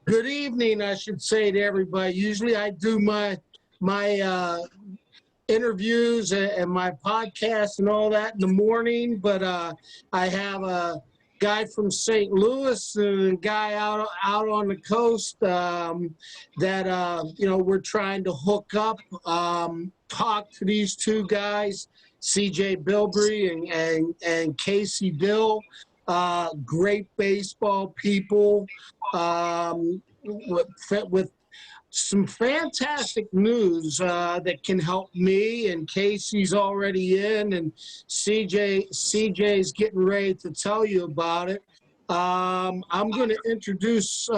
Good evening, I should say to everybody. Usually I do my interviews and my podcast and all that in the morning, but I have a guy from St. Louis and a guy out on the coast that we're trying to hook up, talk to these two guys, CJ Bilbrey and Casey Dill. Great baseball people with some fantastic news that can help me, and Casey's already in, and CJ's getting ready to tell you about it. I'm going to introduce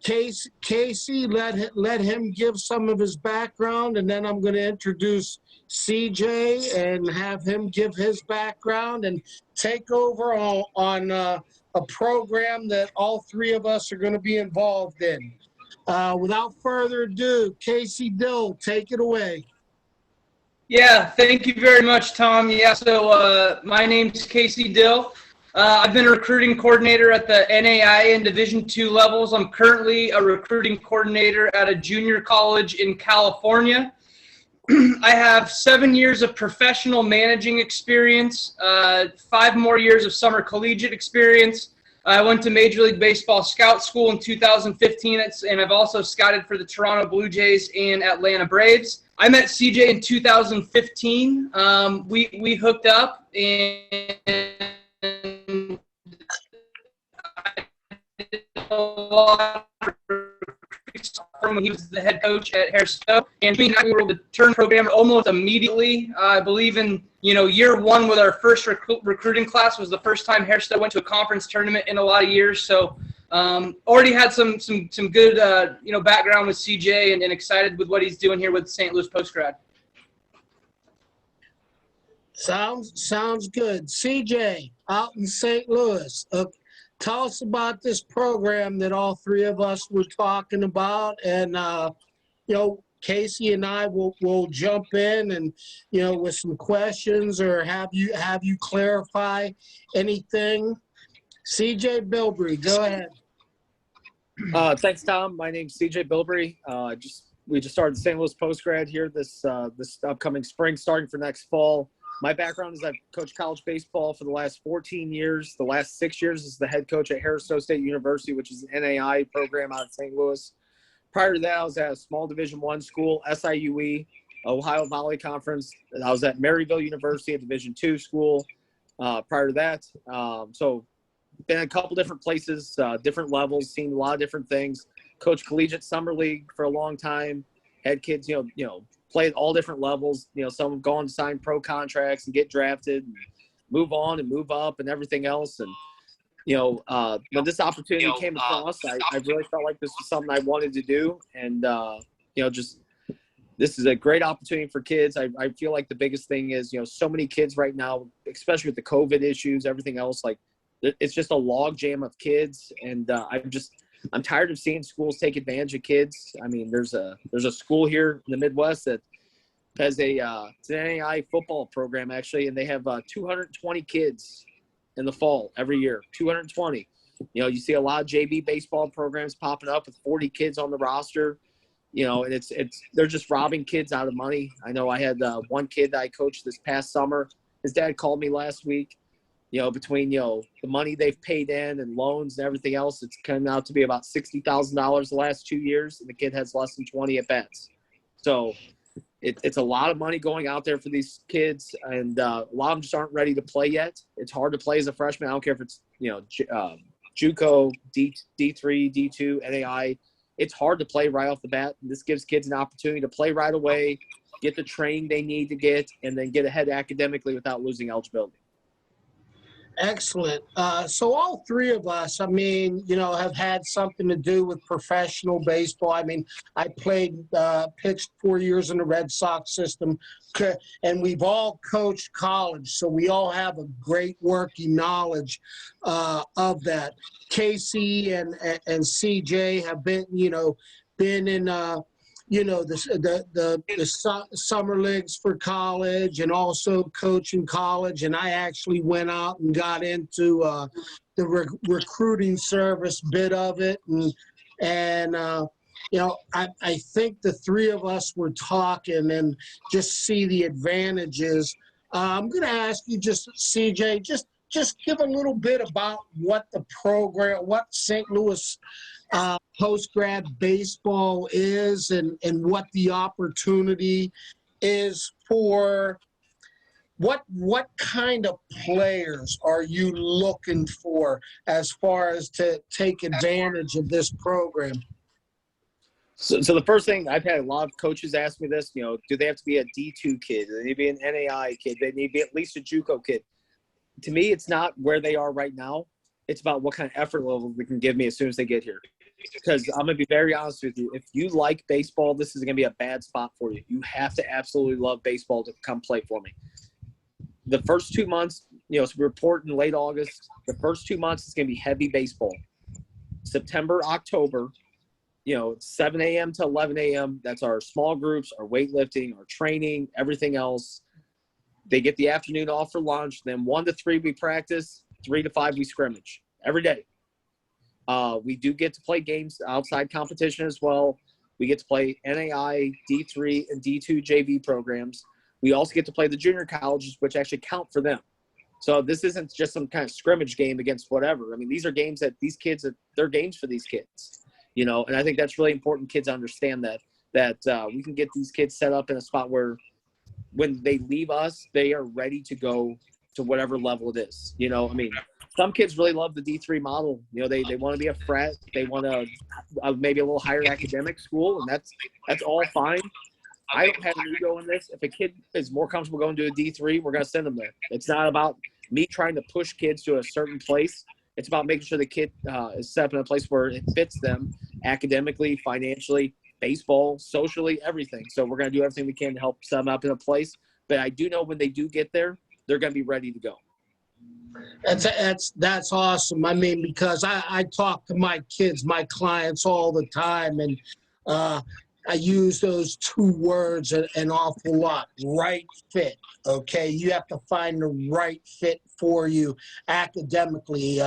Casey, let him give some of his background, and then I'm going to introduce CJ and have him give his background and take over on a program that all three of us are going to be involved in. Without further ado, Casey Dill, take it away. Yeah, thank you very much, Tom. Yeah, so my name's Casey Dill. I've been a recruiting coordinator at the NAI and Division II levels. I'm currently a recruiting coordinator at a junior college in California. I have 7 years of professional managing experience, 5 more years of summer collegiate experience. I went to Major League Baseball scout school in 2015, and I've also scouted for the Toronto Blue Jays and Atlanta Braves. I met CJ in 2015. We hooked up, and I did a lot of when he was the head coach at Hairstow, and we were able to turn program almost immediately. I believe in year one with our first recruiting class was the first time Hairstow went to a conference tournament in a lot of years. So already had some good background with CJ, and excited with what he's doing here with St. Louis Postgrad. Sounds good. CJ, out in St. Louis. Tell us about this program that all three of us were talking about, and Casey and I will jump in and with some questions or have you clarify anything. CJ Bilbrey, go ahead. Thanks, Tom. My name's CJ Bilbrey. We just started the St. Louis Postgrad here this upcoming spring, starting for next fall. My background is I've coached college baseball for the last 14 years. The last 6 years as the head coach at Hairstow State University, which is an NAI program out of St. Louis. Prior to that, I was at a small Division I school, SIUE, Ohio Valley Conference. I was at Maryville University, a Division II school prior to that. So been in a couple different places, different levels, seen a lot of different things. Coached collegiate summer league for a long time. Had kids, played all different levels. Some have gone to sign pro contracts and get drafted, and move on and move up and everything else. And when this opportunity came across, I really felt like this was something I wanted to do. And this is a great opportunity for kids. I feel like the biggest thing is so many kids right now, especially with the COVID issues, everything else, like it's just a log jam of kids. And I'm tired of seeing schools take advantage of kids. I mean, there's a school here in the Midwest that has it's an NAI football program actually, and they have 220 kids in the fall every year. 220. You see a lot of JV baseball programs popping up with 40 kids on the roster. And they're just robbing kids out of money. I know I had one kid that I coached this past summer. His dad called me last week. Between, the money they've paid in and loans and everything else, it's come out to be about $60,000 the last 2 years, and the kid has less than 20 at-bats. So it's a lot of money going out there for these kids, and a lot of them just aren't ready to play yet. It's hard to play as a freshman. I don't care if it's, JUCO, D3, D2, NAI. It's hard to play right off the bat, and this gives kids an opportunity to play right away, get the training they need to get, and then get ahead academically without losing eligibility. Excellent. So all three of us, have had something to do with professional baseball. I pitched 4 years in the Red Sox system, and we've all coached college, so we all have a great working knowledge of that. Casey and CJ have been in the summer leagues for college, and also coaching college. And I actually went out and got into the recruiting service bit of it, and And, I think the three of us were talking and just see the advantages. I'm going to ask you just, CJ, just give a little bit about what the program, what St. Louis post-grad baseball is and what the opportunity is for. What kind of players are you looking for as far as to take advantage of this program? So the first thing, I've had a lot of coaches ask me this, do they have to be a D2 kid? Do they need to be an NAI kid? They need to be at least a JUCO kid. To me, it's not where they are right now. It's about what kind of effort level they can give me as soon as they get here. Because I'm going to be very honest with you. If you like baseball, this is going to be a bad spot for you. You have to absolutely love baseball to come play for me. The first 2 months, so we report in late August. The first 2 months is going to be heavy baseball. September, October, 7 a.m. to 11 a.m. That's our small groups, our weightlifting, our training, everything else. They get the afternoon off for lunch. Then 1 to 3 we practice, 3 to 5 we scrimmage every day. We do get to play games outside competition as well. We get to play NAI, D3, and D2 JV programs. We also get to play the junior colleges, which actually count for them. So this isn't just some kind of scrimmage game against whatever. I mean, these are games that these kids – they're games for these kids, and I think that's really important kids understand that we can get these kids set up in a spot where when they leave us, they are ready to go to whatever level it is. Some kids really love the D3 model. They want to be a frat. They want to maybe a little higher academic school, and that's all fine. I don't have an ego in this. If a kid is more comfortable going to a D3, we're going to send them there. It's not about me trying to push kids to a certain place. It's about making sure the kid is set up in a place where it fits them academically, financially, baseball, socially, everything. So we're going to do everything we can to help set them up in a place. But I do know when they do get there, they're going to be ready to go. That's awesome. I mean, because I talk to my kids, my clients all the time, and I use those two words an awful lot. Right fit. Okay, you have to find the right fit for you academically,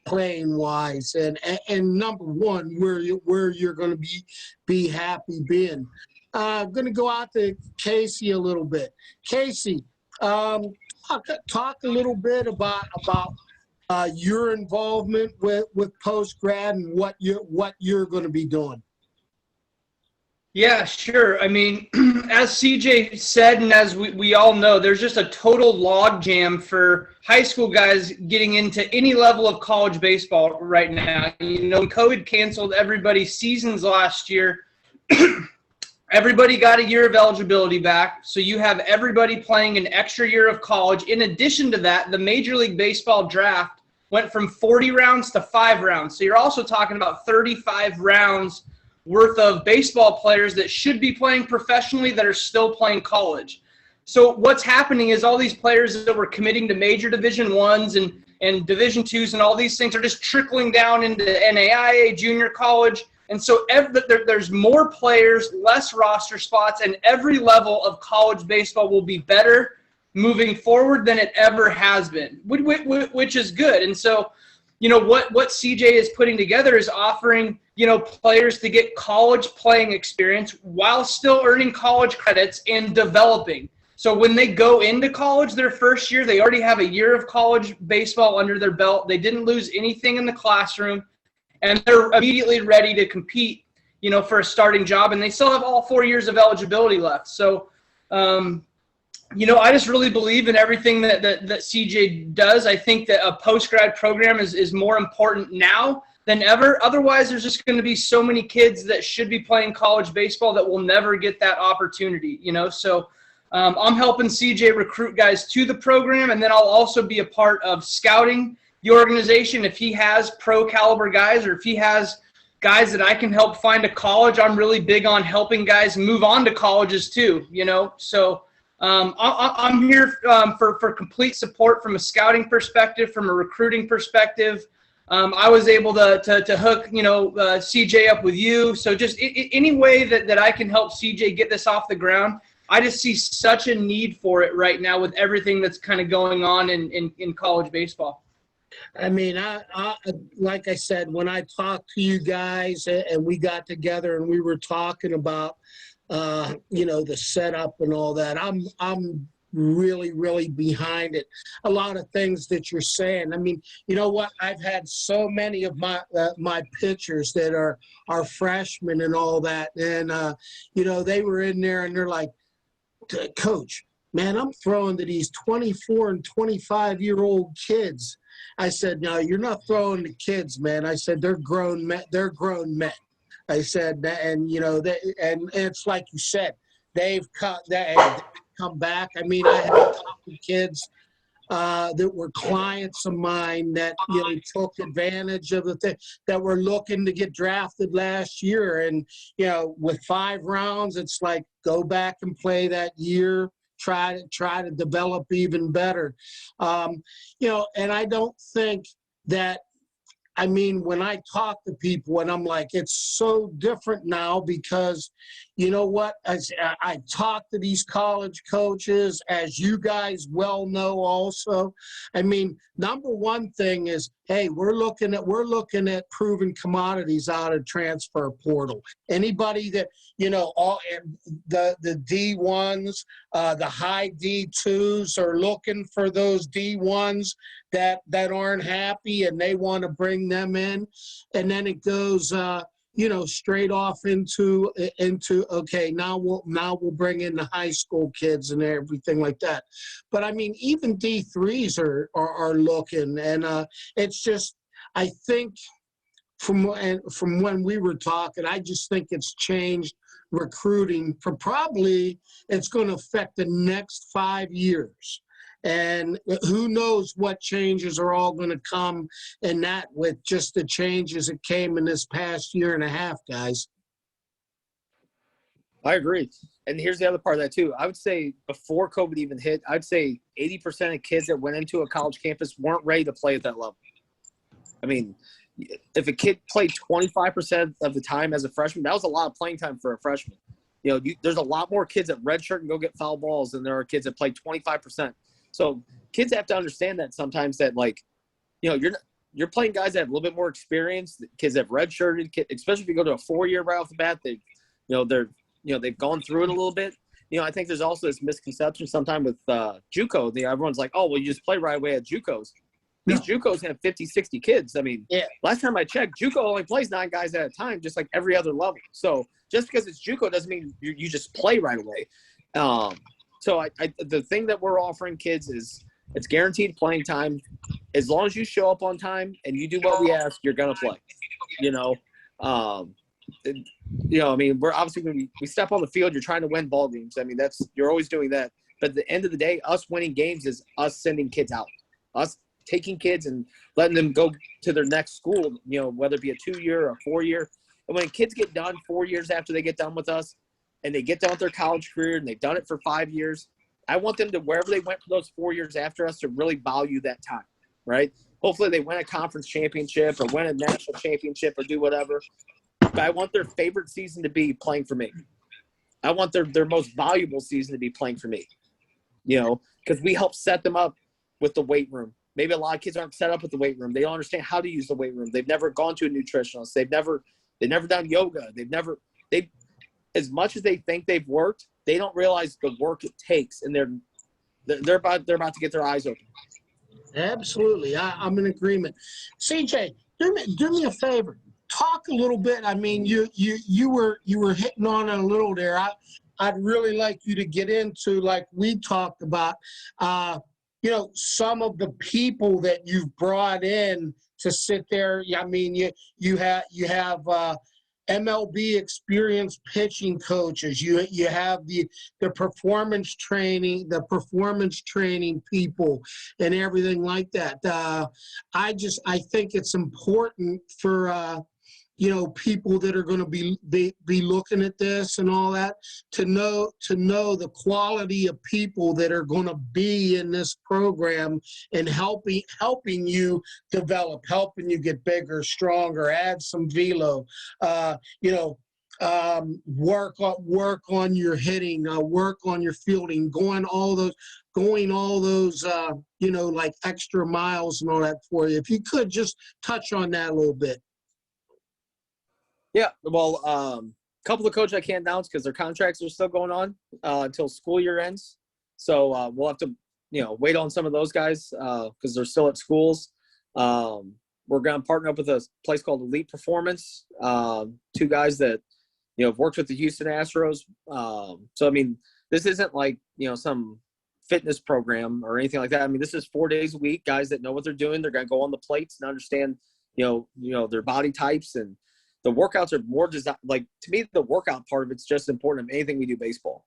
playing wise, and number one, where you're going to be happy being. Going to go out to Casey a little bit. Casey, talk a little bit about your involvement with post grad and what you're going to be doing. Yeah, sure. I mean, as CJ said, and as we all know, there's just a total logjam for high school guys getting into any level of college baseball right now. When COVID canceled everybody's seasons last year, everybody got a year of eligibility back. So you have everybody playing an extra year of college. In addition to that, the Major League Baseball draft went from 40 rounds to 5 rounds. So you're also talking about 35 rounds worth of baseball players that should be playing professionally that are still playing college. So what's happening is all these players that were committing to major Division I's and Division II's and all these things are just trickling down into NAIA, junior college. And so there's more players, less roster spots, and every level of college baseball will be better moving forward than it ever has been, which is good. And so, what CJ is putting together is offering players to get college playing experience while still earning college credits and developing. So when they go into college their first year, they already have a year of college baseball under their belt. They didn't lose anything in the classroom, and they're immediately ready to compete, for a starting job. And they still have all 4 years of eligibility left. So, I just really believe in everything that CJ does. I think that a post-grad program is more important now than ever. Otherwise, there's just going to be so many kids that should be playing college baseball that will never get that opportunity, So I'm helping CJ recruit guys to the program, and then I'll also be a part of scouting the organization. If he has pro caliber guys, or if he has guys that I can help find a college, I'm really big on helping guys move on to colleges too, So I'm here for complete support from a scouting perspective, from a recruiting perspective. I was able to hook, CJ up with you. So just any way that I can help CJ get this off the ground, I just see such a need for it right now with everything that's kind of going on in college baseball. I mean, I like I said, when I talked to you guys and we got together and we were talking about, the setup and all that, I'm really, really behind it. A lot of things that you're saying. I mean, you know what? I've had so many of my pitchers that are freshmen and all that, and they were in there and they're like, Coach, man, I'm throwing to these 24 and 25-year-old kids. I said, no, you're not throwing to kids, man. I said, they're grown men. They're grown men. I said, and it's like you said, they've come back. I mean, I have a couple kids that were clients of mine that took advantage of the thing that were looking to get drafted last year, and with 5 rounds, it's like go back and play that year, try to develop even better, and I don't think that. I mean, when I talk to people and I'm like, it's so different now because you know what? As I talk to these college coaches, as you guys well know also, I mean, number one thing is, hey, we're looking at proven commodities out of transfer portal. Anybody that, all the D1s, the high D2s are looking for those D1s that aren't happy and they want to bring them in, and then it goes straight off into okay, now we'll bring in the high school kids and everything like that. But I mean, even D3s are looking, and it's just, I think from when we were talking, I just think it's changed recruiting for probably it's going to affect the next 5 years. And who knows what changes are all going to come in that with just the changes that came in this past year and a half, guys. I agree. And here's the other part of that too. I would say before COVID even hit, I'd say 80% of kids that went into a college campus weren't ready to play at that level. I mean, if a kid played 25% of the time as a freshman, that was a lot of playing time for a freshman. There's a lot more kids that redshirt and go get foul balls than there are kids that play 25%. So kids have to understand that sometimes that, like, you're playing guys that have a little bit more experience, kids that have redshirted, especially if you go to a 4-year right off the bat, they've gone through it a little bit. I think there's also this misconception sometimes with JUCO. Everyone's like, oh, well, you just play right away at JUCOs. These JUCOs have 50, 60 kids. I mean, last time I checked, JUCO only plays 9 guys at a time, just like every other level. So just because it's JUCO doesn't mean you just play right away. So the thing that we're offering kids is it's guaranteed playing time. As long as you show up on time and you do what we ask, you're going to play. I mean, we're obviously when we step on the field, you're trying to win ball games. I mean, you're always doing that. But at the end of the day, us winning games is us sending kids out, us taking kids and letting them go to their next school, whether it be a 2-year or a 4-year. And when kids get done 4 years after they get done with us and they get done with their college career and they've done it for 5 years, I want them to, wherever they went for those 4 years after us, to really value that time, right? Hopefully they win a conference championship or win a national championship or do whatever. But I want their favorite season to be playing for me. I want their most valuable season to be playing for me, because we help set them up with the weight room. Maybe a lot of kids aren't set up with the weight room. They don't understand how to use the weight room. They've never gone to a nutritionist. They've never done yoga. As much as they think they've worked, they don't realize the work it takes, and they're about to get their eyes open. Absolutely, I'm in agreement. CJ, do me a favor. Talk a little bit. I mean, you were hitting on it a little there. I'd really like you to get into, like we talked about, some of the people that you've brought in to sit there. I mean, you have MLB experienced pitching coaches. You have the performance training people and everything like that. I think it's important for people that are going to be looking at this and all that to know the quality of people that are going to be in this program and helping you develop, helping you get bigger, stronger, add some velo, work on your hitting, work on your fielding, going all those, like extra miles and all that for you. If you could just touch on that a little bit. Yeah, well, a couple of coaches I can't announce because their contracts are still going on until school year ends. So we'll have to, wait on some of those guys because they're still at schools. We're going to partner up with a place called Elite Performance, two guys that, have worked with the Houston Astros. So, I mean, this isn't like, some fitness program or anything like that. I mean, this is 4 days a week, guys that know what they're doing. They're going to go on the plates and understand, their body types, and the workouts are more designed. Like, to me, the workout part of it's just important of anything we do baseball,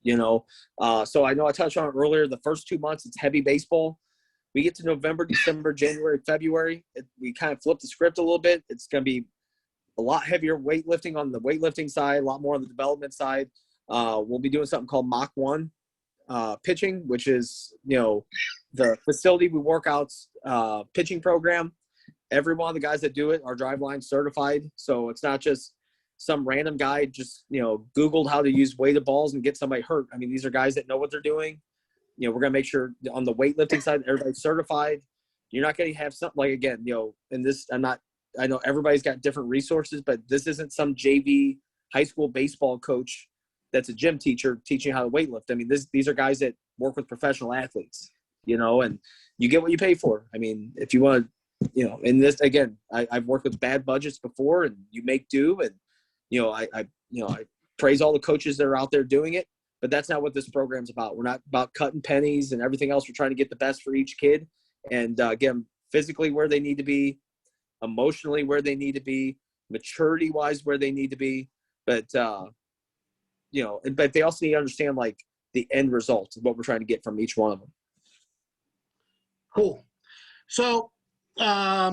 So I know I touched on it earlier. The first 2 months, it's heavy baseball. We get to November, December, January, February. We kind of flip the script a little bit. It's going to be a lot heavier weightlifting on the weightlifting side, a lot more on the development side. We'll be doing something called Mach 1 pitching, which is, the facility we work out's pitching program. Every one of the guys that do it are driveline certified. So it's not just some random guy just, Googled how to use weighted balls and get somebody hurt. I mean, these are guys that know what they're doing. We're going to make sure on the weightlifting side, everybody's certified. You're not going to have something like, again, and this, I know everybody's got different resources, but this isn't some JV high school baseball coach that's a gym teacher teaching you how to weightlift. I mean, these are guys that work with professional athletes, and you get what you pay for. I mean, if you want to, in this, again, I've worked with bad budgets before, and you make do. And, I praise all the coaches that are out there doing it. But that's not what this program's about. We're not about cutting pennies and everything else. We're trying to get the best for each kid. And, again, physically where they need to be, emotionally where they need to be, maturity-wise where they need to be. But, but they also need to understand, like, the end result of what we're trying to get from each one of them. Cool. So, I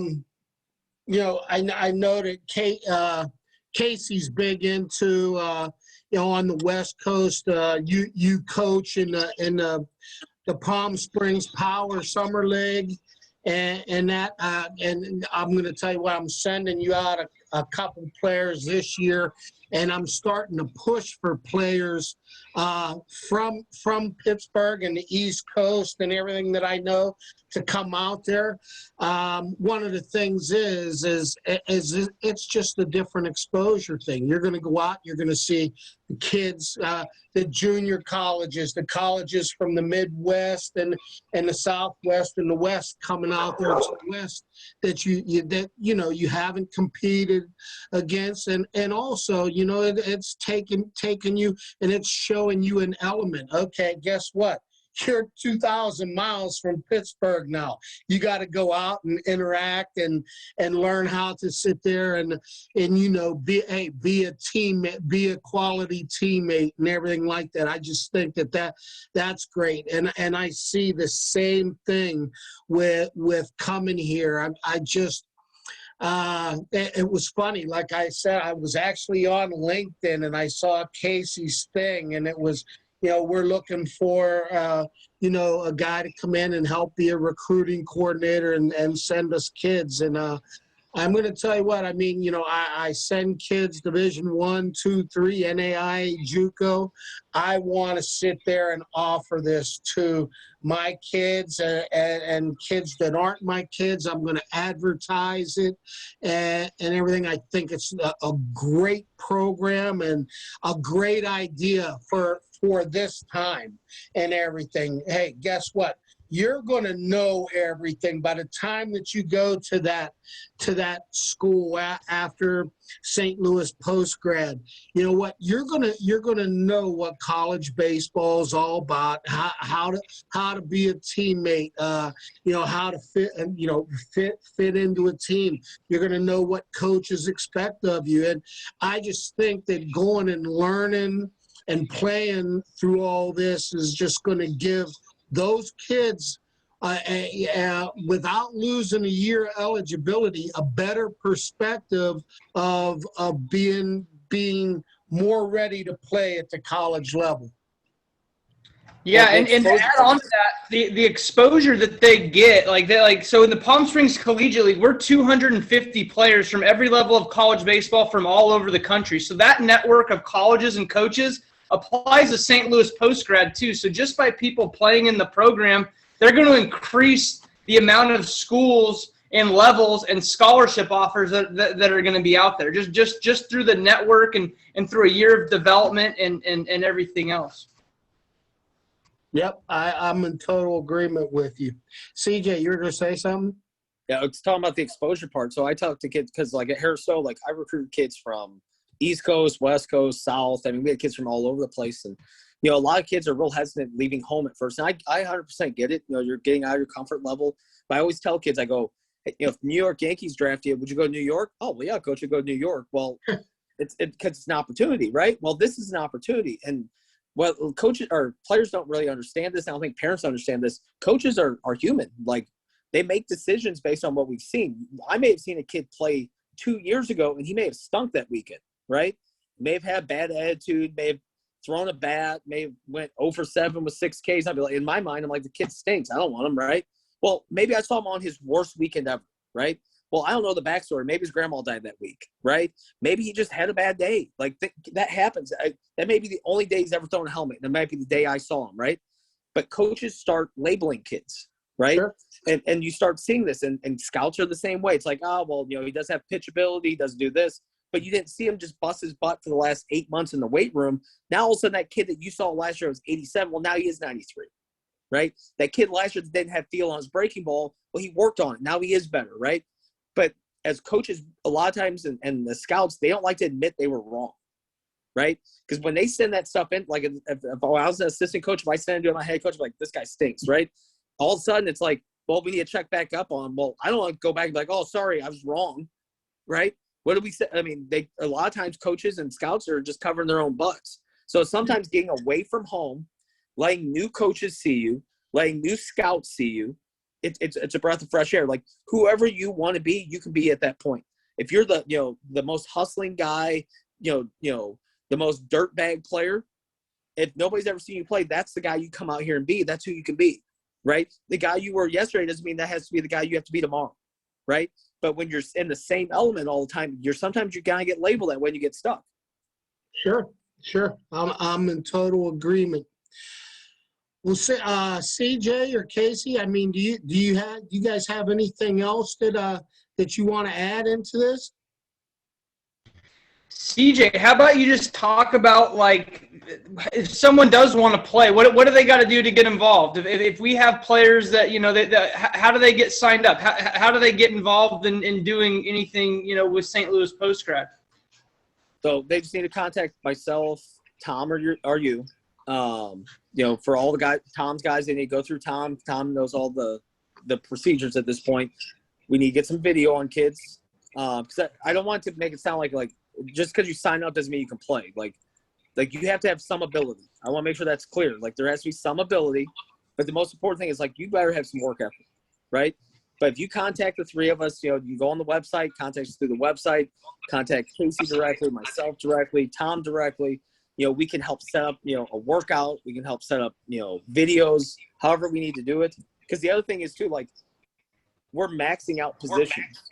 know that Casey's big into on the West Coast. You coach in the Palm Springs Power Summer League, and that. And I'm going to tell you what, I'm sending you out a couple players this year, and I'm starting to push for players from Pittsburgh and the East Coast and everything that I know to come out there. One of the things is it's just a different exposure thing. You're going to go out, you're going to see the kids, the junior colleges, the colleges from the Midwest and the Southwest and the West coming out there to the West that you haven't competed against, and also it's taking you and it's showing you an element. Okay, guess what? You're 2,000 miles from Pittsburgh now. You got to go out and interact and learn how to sit there and be a teammate, be a quality teammate and everything like that. I just think that's great. And I see the same thing with coming here. It was funny. Like I said, I was actually on LinkedIn and I saw Casey's thing, and it was, we're looking for, a guy to come in and help be a recruiting coordinator and send us kids. And I'm going to tell you what, I mean, I send kids Division I, II, III, NAI, JUCO. I want to sit there and offer this to my kids and kids that aren't my kids. I'm going to advertise it and everything. I think it's a great program and a great idea for this time and everything. Hey, guess what? You're going to know everything by the time that you go to that school after St. Louis post-grad. You know what? You're going to know what college baseball is all about, how to be a teammate, how to fit into a team. You're going to know what coaches expect of you. And I just think that going and learning and playing through all this is just going to give those kids, without losing a year eligibility, a better perspective of being more ready to play at the college level. Yeah, and to add on to that, the exposure that they get, so in the Palm Springs Collegiate League, we're 250 players from every level of college baseball from all over the country. So that network of colleges and coaches, applies to St. Louis post-grad too. So just by people playing in the program, they're going to increase the amount of schools and levels and scholarship offers that are going to be out there just through the network and through a year of development and everything else. Yep, I'm in total agreement with you. CJ, you were going to say something? Yeah, it's talking about the exposure part. So I talk to kids because, like, at Harris Stowe, like, I recruit kids from East Coast, West Coast, South. I mean, we had kids from all over the place. And, you know, a lot of kids are real hesitant leaving home at first. And I 100% get it. You know, you're getting out of your comfort level. But I always tell kids, I go, hey, you know, if New York Yankees draft you, would you go to New York? Oh, well, yeah, coach, I'd go to New York. Well, because it's an opportunity, right? Well, this is an opportunity. And well, coaches or players don't really understand this. I don't think parents understand this. Coaches are human. Like, they make decisions based on what we've seen. I may have seen a kid play 2 years ago, and he may have stunk that weekend, right? May have had bad attitude, may have thrown a bat, may have went 0 for 7 with 6 Ks. I'd be like, in my mind, I'm like, the kid stinks. I don't want him, right? Well, maybe I saw him on his worst weekend ever, right? Well, I don't know the backstory. Maybe his grandma died that week, right? Maybe he just had a bad day. Like, that happens. That may be the only day he's ever thrown a helmet. That might be the day I saw him, right? But coaches start labeling kids, right? Sure. And you start seeing this, and scouts are the same way. It's like, oh, well, you know, he does have pitchability, he doesn't do this. But you didn't see him just bust his butt for the last 8 months in the weight room. Now, all of a sudden, that kid that you saw last year was 87. Well, now he is 93, right? That kid last year that didn't have feel on his breaking ball, well, he worked on it. Now he is better, right? But as coaches, a lot of times, and the scouts, they don't like to admit they were wrong, right? Because when they send that stuff in, like if I was an assistant coach, if I send it to my head coach, I'm like, this guy stinks, right? All of a sudden, it's like, well, we need to check back up on him. Well, I don't want to go back and be like, oh, sorry, I was wrong, right? What do we say? I mean, a lot of times coaches and scouts are just covering their own butts. So sometimes getting away from home, letting new coaches see you, letting new scouts see you, it's a breath of fresh air. Like, whoever you want to be, you can be at that point. If you're the most hustling guy, the most dirtbag player, if nobody's ever seen you play, that's the guy you come out here and be. That's who you can be, right? The guy you were yesterday doesn't mean that has to be the guy you have to be tomorrow, right? But when you're in the same element all the time, sometimes you're gonna get labeled that when you get stuck. Sure. I'm in total agreement. Well, CJ or Casey, I mean, do you guys have anything else that you want to add into this? CJ, how about you just talk about, like, if someone does want to play, what do they got to do to get involved? If we have players that, how do they get signed up? How do they get involved in doing anything, with St. Louis Postgrad? So they just need to contact myself, Tom, or you. For all the guys, Tom's guys, they need to go through Tom. Tom knows all the procedures at this point. We need to get some video on kids. Because I don't want to make it sound like just because you sign up doesn't mean you can play. Like you have to have some ability. I want to make sure that's clear. Like, there has to be some ability, but the most important thing is, like, you better have some work ethic, right? But if you contact the three of us, you go on the website, contact us through the website, contact Casey directly, myself directly, Tom directly. We can help set up, a workout. We can help set up, videos, however we need to do it. Because the other thing is too, like, we're maxing out positions.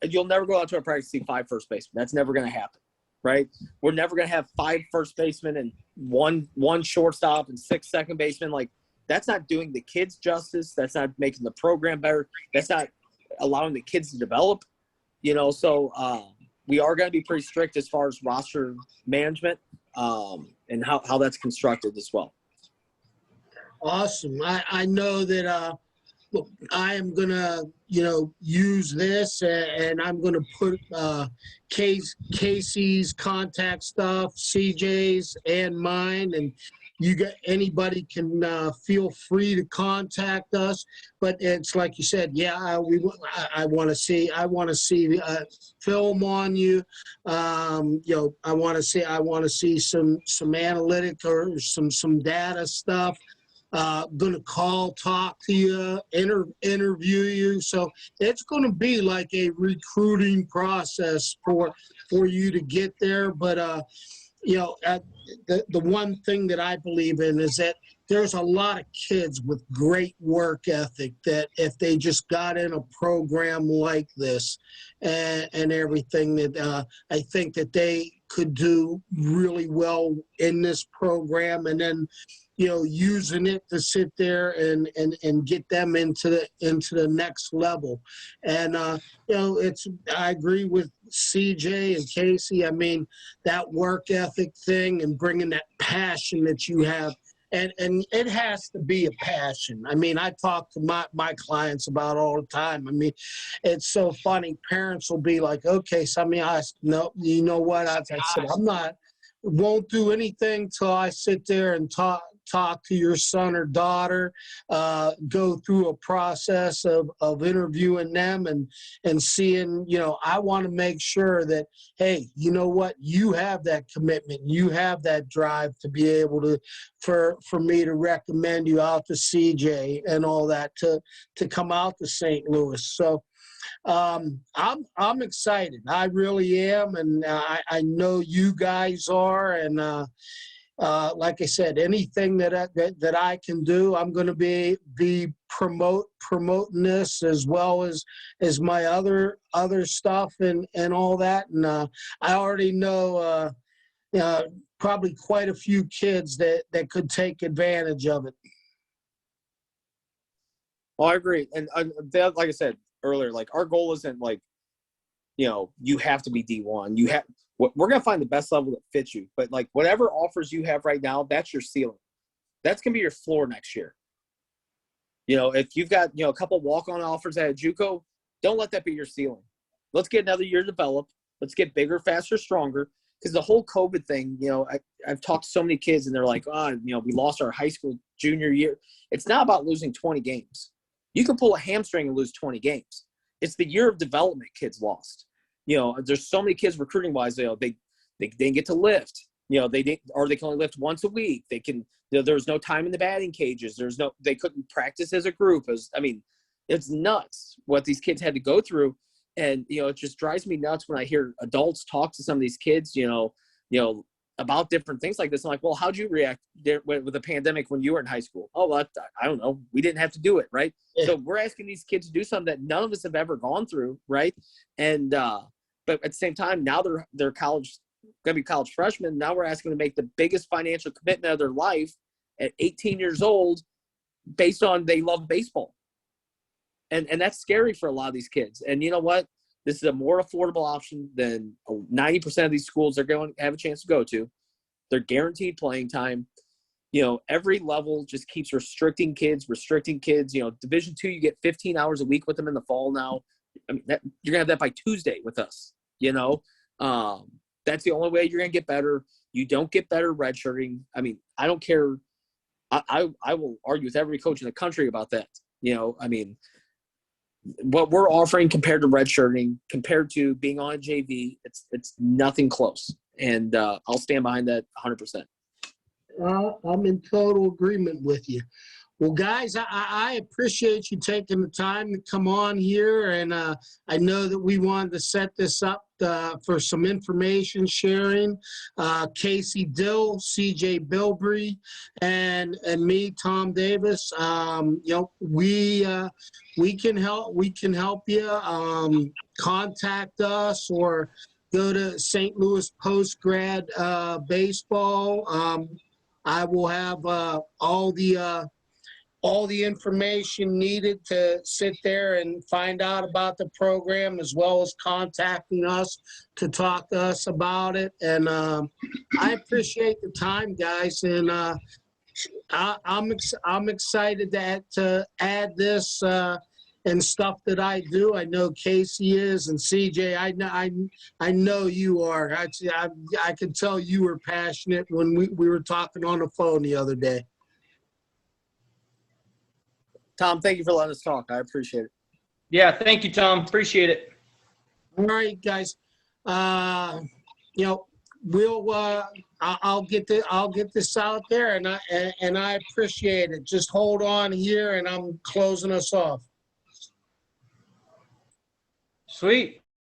You'll never go out to a practice and see 5 first basemen. That's never going to happen, right? We're never going to have 5 first basemen and one shortstop and 6 second basemen. Like, that's not doing the kids justice. That's not making the program better. That's not allowing the kids to develop, So we are going to be pretty strict as far as roster management and how that's constructed as well. Awesome. I know that I am going to, use this, and I'm going to put Casey's contact stuff, CJ's, and mine, and anybody can feel free to contact us. But it's like you said, yeah, I want to see film on you. I want to see some analytic or some data stuff. Going to talk to you, interview you. So it's going to be like a recruiting process for you to get there. But the one thing that I believe in is that there's a lot of kids with great work ethic that if they just got in a program like this and everything, that I think that they could do really well in this program, and then using it to sit there and get them into the next level. And I agree with CJ and Casey. I mean, that work ethic thing and bringing that passion that you have. And it has to be a passion. I mean, I talk to my clients about all the time. I mean, it's so funny. Parents will be like, okay, no, you know what? I said, won't do anything till I sit there and talk to your son or daughter, go through a process of interviewing them and seeing, I want to make sure that, hey, you know what, you have that commitment, you have that drive to be able to, for me to recommend you out to CJ and all that to come out to St. Louis. So I'm excited. I really am, and I know you guys are, and like I said, anything that I can do, I'm going to be promoting this as well as my other stuff and all that. And I already know probably quite a few kids that could take advantage of it. Well, I agree, and like I said earlier, like our goal isn't like, you have to be D1. We're going to find the best level that fits you. But, like, whatever offers you have right now, that's your ceiling. That's going to be your floor next year. If you've got, a couple walk-on offers at JUCO, don't let that be your ceiling. Let's get another year developed. Let's get bigger, faster, stronger. Because the whole COVID thing, I've talked to so many kids, and they're like, we lost our high school junior year. It's not about losing 20 games. You can pull a hamstring and lose 20 games. It's the year of development kids lost. There's so many kids recruiting wise, they didn't get to lift. They can only lift once a week. They can, there's no time in the batting cages. They couldn't practice as a group. It's nuts what these kids had to go through. And, it just drives me nuts when I hear adults talk to some of these kids, about different things like this. I'm like, well, how'd you react with the pandemic when you were in high school? Oh, well, I don't know. We didn't have to do it. Right. Yeah. So we're asking these kids to do something that none of us have ever gone through. Right. And, but at the same time, now they're going to be college freshmen. Now we're asking them to make the biggest financial commitment of their life at 18 years old based on they love baseball. And that's scary for a lot of these kids. And you know what? This is a more affordable option than 90% of these schools are going to have a chance to go to. They're guaranteed playing time. Every level just keeps restricting kids. Division II, you get 15 hours a week with them in the fall now. I mean, you're going to have that by Tuesday with us. That's the only way you're going to get better. You don't get better redshirting. I mean, I don't care. I will argue with every coach in the country about that. What we're offering compared to redshirting, compared to being on a JV, it's nothing close. And I'll stand behind that 100%. I'm in total agreement with you. Well, guys, I appreciate you taking the time to come on here. And I know that we wanted to set this up for some information sharing. Casey Dill, CJ Bilbrey, and me, Tom Davis. We can help you. Contact us or go to St. Louis Post Grad Baseball. I will have all the information needed to sit there and find out about the program, as well as contacting us to talk to us about it. And I appreciate the time, guys. And I'm excited to add this and stuff that I do. I know Casey is, and CJ, I know you are. I could tell you were passionate when we were talking on the phone the other day. Tom, thank you for letting us talk. I appreciate it. Yeah, thank you, Tom. Appreciate it. All right, guys. I'll get this out there, and I appreciate it. Just hold on here, and I'm closing us off. Sweet.